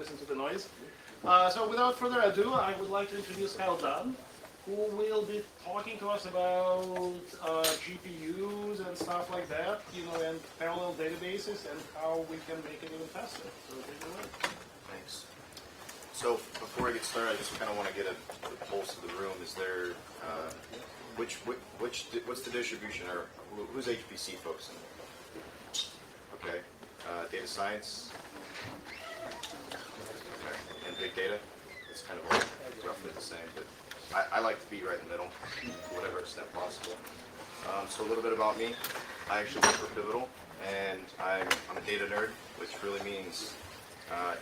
listen to the noise. So without further ado, I would like to introduce Kyle Dunn, who will be talking to us about GPUs and stuff like that, and parallel databases and how we can make it even faster. So take it away. Thanks. So before I get started, I just kind of want to get a pulse of the room. Is there, what's the distribution, or who's HPC focusing? Okay. Data science? Okay. And big data? It's kind of like roughly the same, but I like to be right in the middle, to whatever extent possible. So a little bit about me. I actually work for Pivotal, and I'm a data nerd, which really means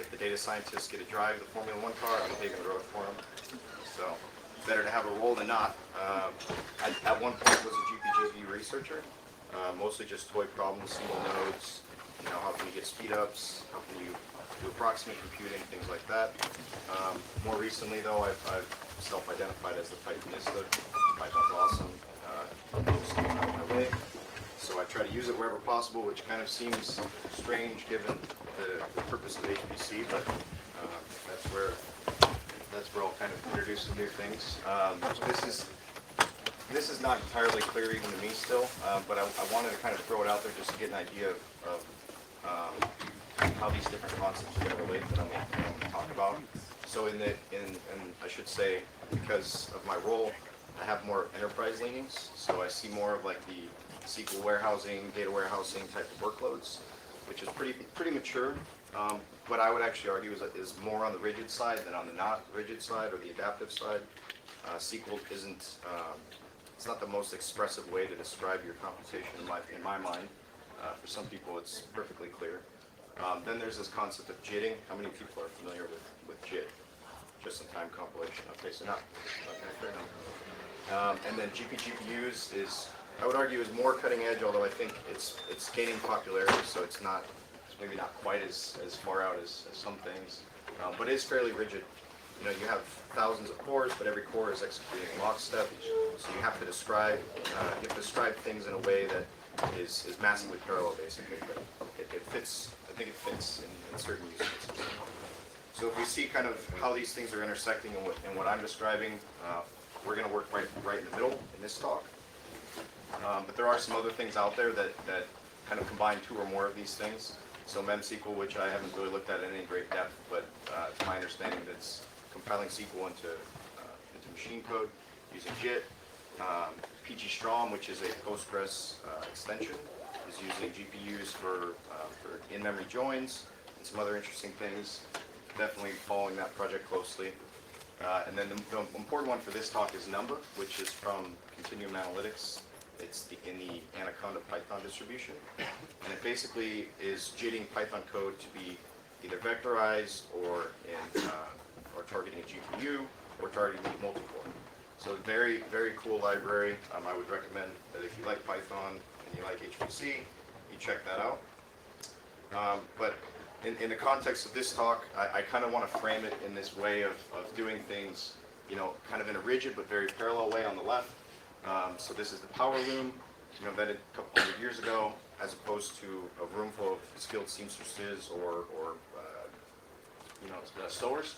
if the data scientists get to drive the Formula One car, I'm paving the road for them. So better to have a role than not. I, at one point, was a GPGPU researcher, mostly just toy problems, single nodes. How can you get speed ups? How can you do approximate computing, things like that. More recently, though, I've self-identified as the Pythonista. Python's awesome. Most of out of my way. So I try to use it wherever possible, which kind of seems strange given the purpose of HPC, but that's where I'll kind of introduce some new things. This is not entirely clear even to me still, but I wanted to kind of throw it out there just to get an idea of how these different concepts are going to relate that I'm going to talk about. So and I should say, because of my role, I have more enterprise leanings, so I see more of like the SQL warehousing, data warehousing type of workloads, which is pretty mature. What I would actually argue is more on the rigid side than on the not rigid side or the adaptive side. SQL isn't, it's not the most expressive way to describe your computation in my mind. For some people it's perfectly clear. Then there's this concept of JITting. How many people are familiar with JIT? Just-in-time compilation. Okay, so not. Okay, fair enough. And then GPGPUs is, I would argue, is more cutting edge, although I think it's gaining popularity, so it's maybe not quite as far out as some things, but it is fairly rigid. You have thousands of cores, but every core is executing in lockstep, so you have to describe things in a way that is massively parallel, basically. But it fits. I think it fits in certain use cases. So if we see kind of how these things are intersecting and what I'm describing, we're going to work right in the middle in this talk. But there are some other things out there that kind of combine two or more of these things. So MemSQL, which I haven't really looked at in any great depth, but it's my understanding that it's compiling SQL into machine code using JIT. PG-Strom, which is a Postgres extension, is using GPUs for in-memory joins and some other interesting things. Definitely following that project closely. And then the important one for this talk is Number, which is from Continuum Analytics. It's in the Anaconda Python distribution. And it basically is JITting Python code to be either vectorized or targeting a GPU or targeting multi-core. So very, very cool library. I would recommend that if you like Python and you like HPC, you check that out. But in the context of this talk, I kind of want to frame it in this way of doing things, kind of in a rigid but very parallel way on the left. So this is the power loom, invented a couple hundred years ago, as opposed to a room full of skilled seamstresses or sewers.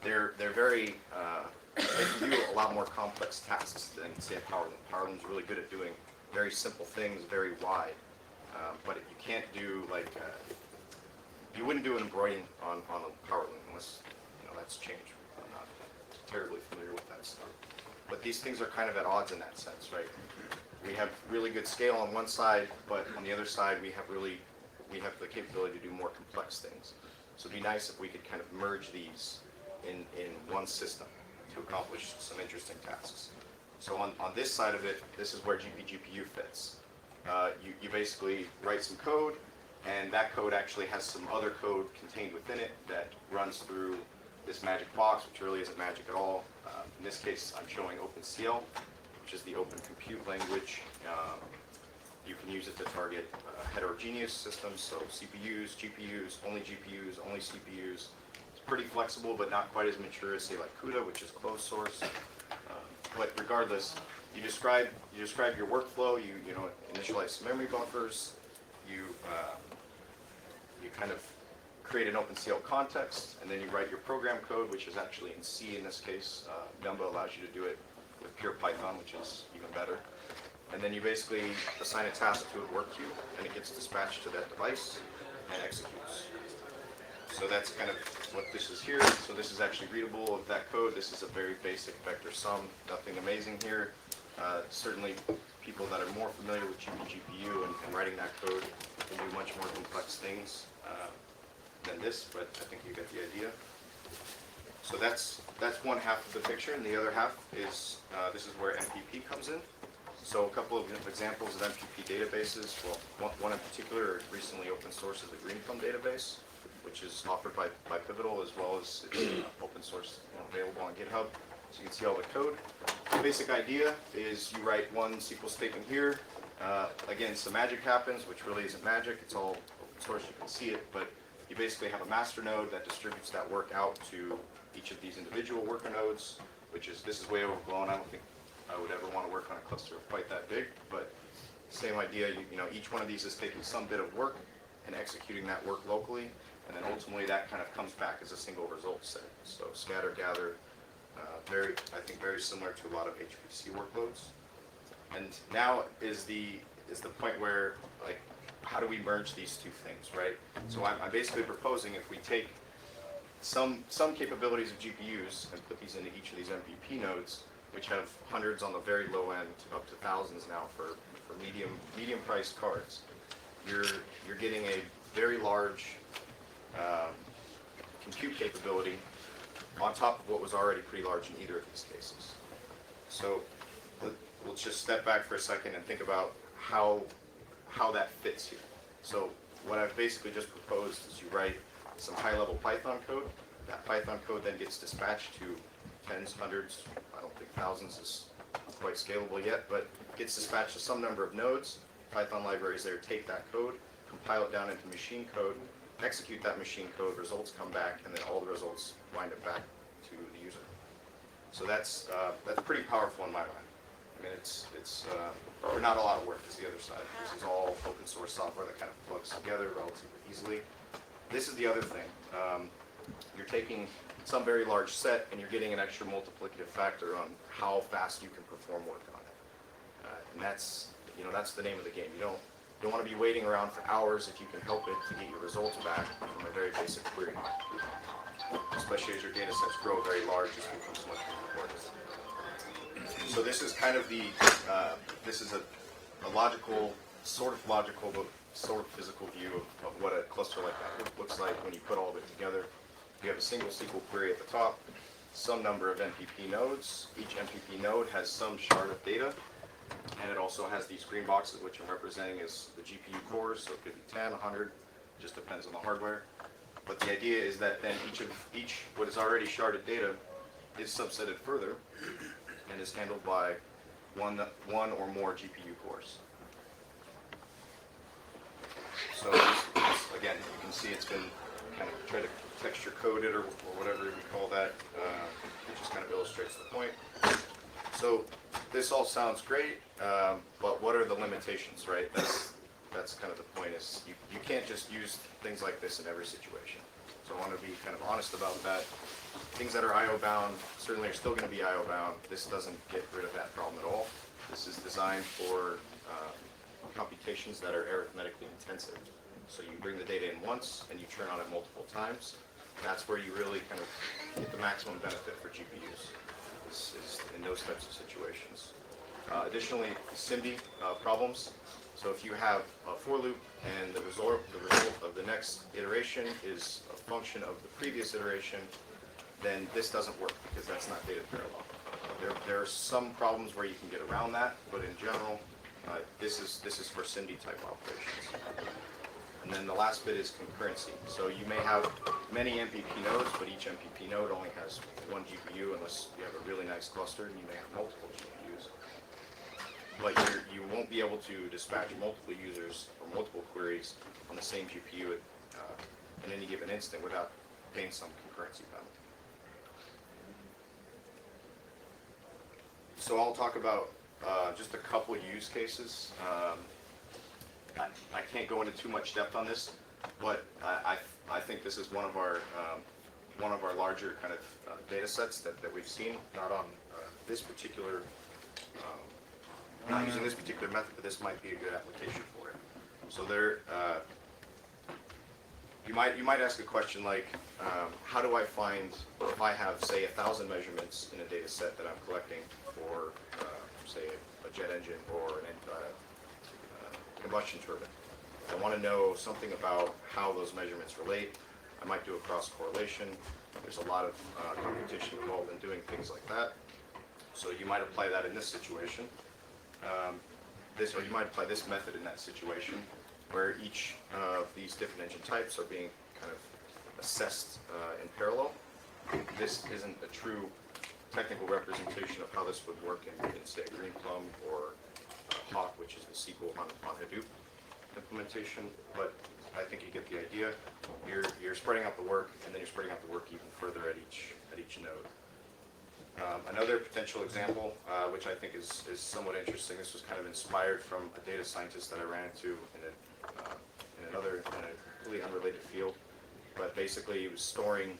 They're very, they can do a lot more complex tasks than, say, a power loom. Power loom's really good at doing very simple things, very wide. But you can't do, like, you wouldn't do an embroidering on a power loom unless, that's changed. I'm not terribly familiar with that stuff. But these things are kind of at odds in that sense, right? We have really good scale on one side, but on the other side, we have the capability to do more complex things. So it'd be nice if we could kind of merge these in one system to accomplish some interesting tasks. So on this side of it, this is where GPGPU fits. You basically write some code, and that code actually has some other code contained within it that runs through this magic box, which really isn't magic at all. In this case, I'm showing OpenCL, which is the open compute language. You can use it to target heterogeneous systems, so CPUs, GPUs, only CPUs. It's pretty flexible, but not quite as mature as, say, like CUDA, which is closed source. But regardless, you describe your workflow. You initialize some memory buffers. You kind of create an OpenCL context, and then you write your program code, which is actually in C in this case. Numba allows you to do it with pure Python, which is even better. And then you basically assign a task to a work queue, and it gets dispatched to that device and executes. So that's kind of what this is here. So this is actually readable of that code. This is a very basic vector sum, nothing amazing here. Certainly people that are more familiar with GPU and writing that code can do much more complex things than this, but I think you get the idea. So that's one half of the picture, and the other half is this is where MPP comes in. So a couple of examples of MPP databases. Well, one in particular recently open source is the Greenthumb database, which is offered by Pivotal, as well as it's open source, available on GitHub. So you can see all the code. The basic idea is you write one SQL statement here. Again, some magic happens, which really isn't magic. It's all open source. You can see it, but you basically have a master node that distributes that work out to each of these individual worker nodes, this is way overblown. I don't think I would ever want to work on a cluster quite that big, but same idea. Each one of these is taking some bit of work and executing that work locally, and then ultimately that kind of comes back as a single result set. So scatter, gather, I think very similar to a lot of HPC workloads. And now is the point where, like, how do we merge these two things, right? So I'm basically proposing if we take some capabilities of GPUs and put these into each of these MPP nodes, which have hundreds on the very low end, up to thousands now for medium priced cards. You're getting a very large compute capability on top of what was already pretty large in either of these cases. So we'll just step back for a second and think about how that fits here. So what I've basically just proposed is you write some high-level Python code. That Python code then gets dispatched to tens, hundreds, I don't think thousands is quite scalable yet, but gets dispatched to some number of nodes. Python libraries there take that code, compile it down into machine code, execute that machine code, results come back, and then all the results wind up back to the user. So that's pretty powerful in my mind. I mean, it's not a lot of work is the other side. This is all open source software that kind of plugs together relatively easily. This is the other thing. You're taking some very large set and you're getting an extra multiplicative factor on how fast you can perform work on it. And that's the name of the game. You don't want to be waiting around for hours if you can help it to get your results back from a very basic query. Especially as your data sets grow very large, this becomes much more important. So this is kind of this is a logical, sort of logical, but sort of physical view of what a cluster like that looks like when you put all of it together. You have a single SQL query at the top, some number of MPP nodes. Each MPP node has some shard of data, and it also has these green boxes, which I'm representing as the GPU cores, so it could be 10, 100, just depends on the hardware. But the idea is that then each what is already sharded data is subsetted further and is handled by one or more GPU cores. So again, you can see it's been kind of try to texture coded or whatever you call that. It just kind of illustrates the point. So this all sounds great, but what are the limitations, right? That's kind of the point. Is you can't just use things like this in every situation. So I want to be kind of honest about that. Things that are I/O bound certainly are still going to be I/O bound. This doesn't get rid of that problem at all. This is designed for computations that are arithmetically intensive. So you bring the data in once and you turn on it multiple times. That's where you really kind of get the maximum benefit for GPUs, is in those types of situations. Additionally, SIMD problems. So if you have a for loop and the result of the next iteration is a function of the previous iteration, then this doesn't work because that's not data parallel. There are some problems where you can get around that, but in general, this is for SIMD type operations. And then the last bit is concurrency. So you may have many MPP nodes, but each MPP node only has one GPU unless you have a really nice cluster, and you may have multiple GPUs. But you won't be able to dispatch multiple users or multiple queries on the same GPU in any given instant without paying some concurrency penalty. So I'll talk about just a couple use cases. I can't go into too much depth on this, but I think this is one of our larger kind of data sets that we've seen, not on this particular, not using this particular method, but this might be a good application for it. So there, you might ask a question like, how do I find, if I have, say, 1,000 measurements in a data set that I'm collecting for, say, a jet engine or an combustion turbine. I want to know something about how those measurements relate. I might do a cross correlation. There's a lot of computation involved in doing things like that. So you might apply that in this situation. Or you might apply this method in that situation, where each of these different engine types are being kind of assessed in parallel. This isn't a true technical representation of how this would work in say, Greenplum or Hawk, which is the sequel on Hadoop implementation, but I think you get the idea. You're spreading out the work, and then you're spreading out the work even further at each node. Another potential example, which I think is somewhat interesting, this was kind of inspired from a data scientist that I ran into in a completely unrelated field, but basically he was storing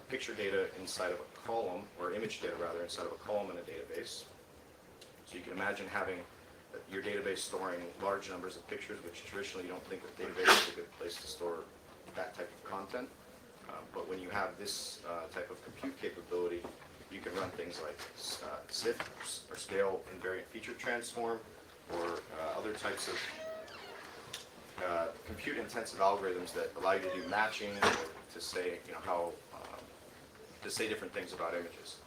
picture data inside of a column, or image data rather, inside of a column in a database. So you can imagine having your database storing large numbers of pictures, which traditionally you don't think a database is a good place to store that type of content. But when you have this type of compute capability, you can run things like SIF, or scale invariant feature transform, or other types of compute-intensive algorithms that allow you to do matching, or to say, how to say different things about images.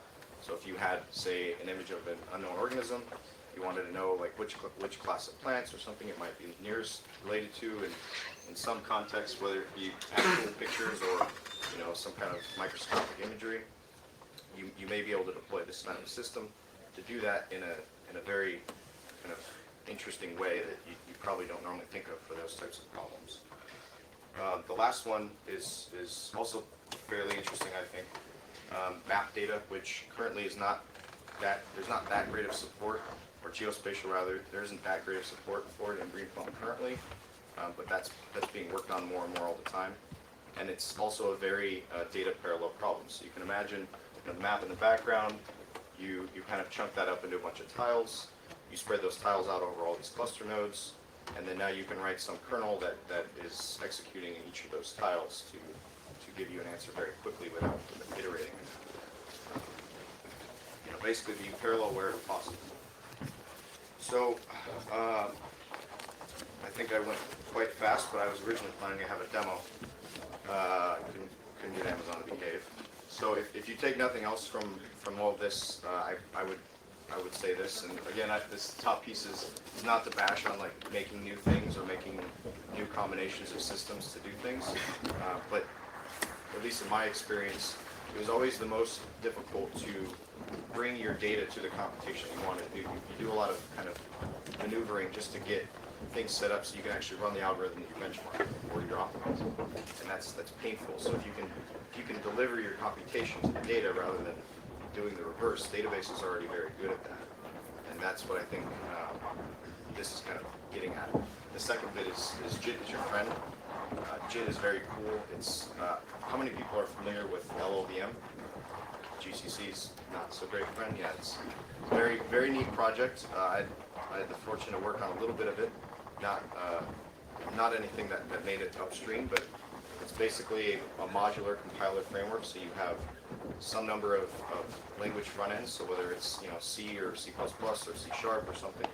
So if you had, say, an image of an unknown organism, you wanted to know like which class of plants or something it might be nearest related to, and in some contexts, whether it be actual pictures or some kind of microscopic imagery, you may be able to deploy this kind of system to do that in a very kind of interesting way that you probably don't normally think of for those types of problems. The last one is also fairly interesting, I think. Map data, which currently is there's not that great of support, or geospatial rather, there isn't that great of support for it in Greenplum currently, but that's being worked on more and more all the time. And it's also a very data parallel problem. So you can imagine the map in the background, you kind of chunk that up into a bunch of tiles, you spread those tiles out over all these cluster nodes, and then now you can write some kernel that is executing in each of those tiles to give you an answer very quickly without iterating. Basically being parallel wherever possible. So I think I went quite fast, but I was originally planning to have a demo. Couldn't get Amazon to behave. So if you take nothing else from all of this, I would say this. And again, this top piece is not to bash on like making new things or making new combinations of systems to do things, but at least in my experience, it was always the most difficult to bring your data to the computation you want to do. You do a lot of kind of maneuvering just to get things set up so you can actually run the algorithm that you benchmark or you're optimizing, and that's painful. So if you can deliver your computation to the data rather than doing the reverse, database is already very good at that, and that's what I think this is kind of getting at. The second bit is JIT is your friend. JIT is very cool. It's how many people are familiar with LLVM? GCC's not so great friend. Yeah, it's a very, very neat project. I had the fortune to work on a little bit of it. Not anything that made it upstream, but it's basically a modular compiler framework. So you have some number of language front ends. So whether it's C or C++ or C# or something,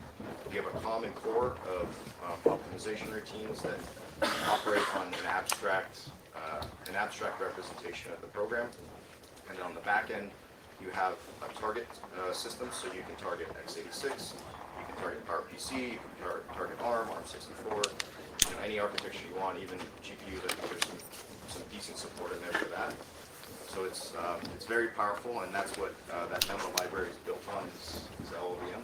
you have a common core of optimization routines that operate on an abstract representation of the program. And on the back end, you have a target system, so you can target x86, you can target PowerPC, you can target ARM, ARM64, any architecture you want, even GPUs. I think there's some decent support in there for that. So it's very powerful, and that's what that Memo library is built on, is LLVM.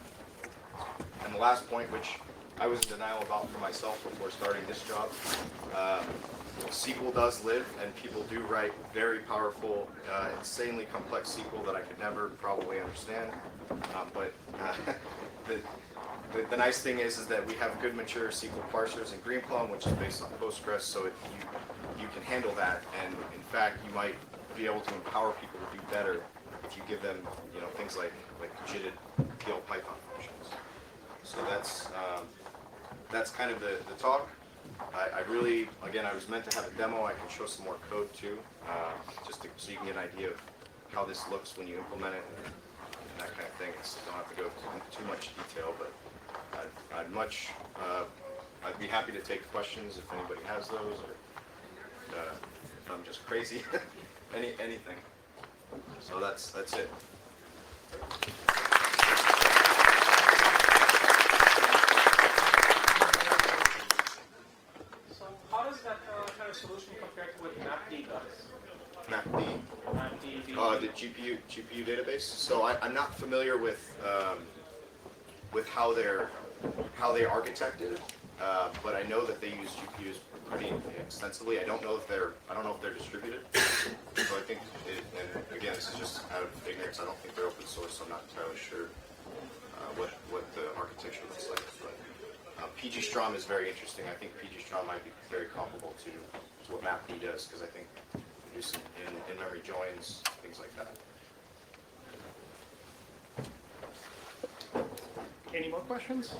And the last point, which I was in denial about for myself before starting this job, SQL does live, and people do write very powerful, insanely complex SQL that I could never probably understand. But the nice thing is that we have good mature SQL parsers in Greenplum, which is based on Postgres, so you can handle that, and in fact, you might be able to empower people to do better if you give them, things like JITted PL Python functions. So that's kind of the talk. I really, again, I was meant to have a demo. I can show some more code too, so you can get an idea of how this looks when you implement it and that kind of thing. Don't have to go into too much detail, but I'd be happy to take questions if anybody has those, or if I'm just crazy, anything. So that's it. So how does that kind of solution compare to what MapD does? MapD, the GPU database. So I'm not familiar with how they're architected, but I know that they use GPUs pretty extensively. I don't know if they're distributed. So I think, and again, this is just out of ignorance. I don't think they're open source, so I'm not entirely sure what the architecture looks like. But PGStrom is very interesting. I think PGStrom might be very comparable to what MapD does, because I think they do some in-memory joins, things like that. Any more questions?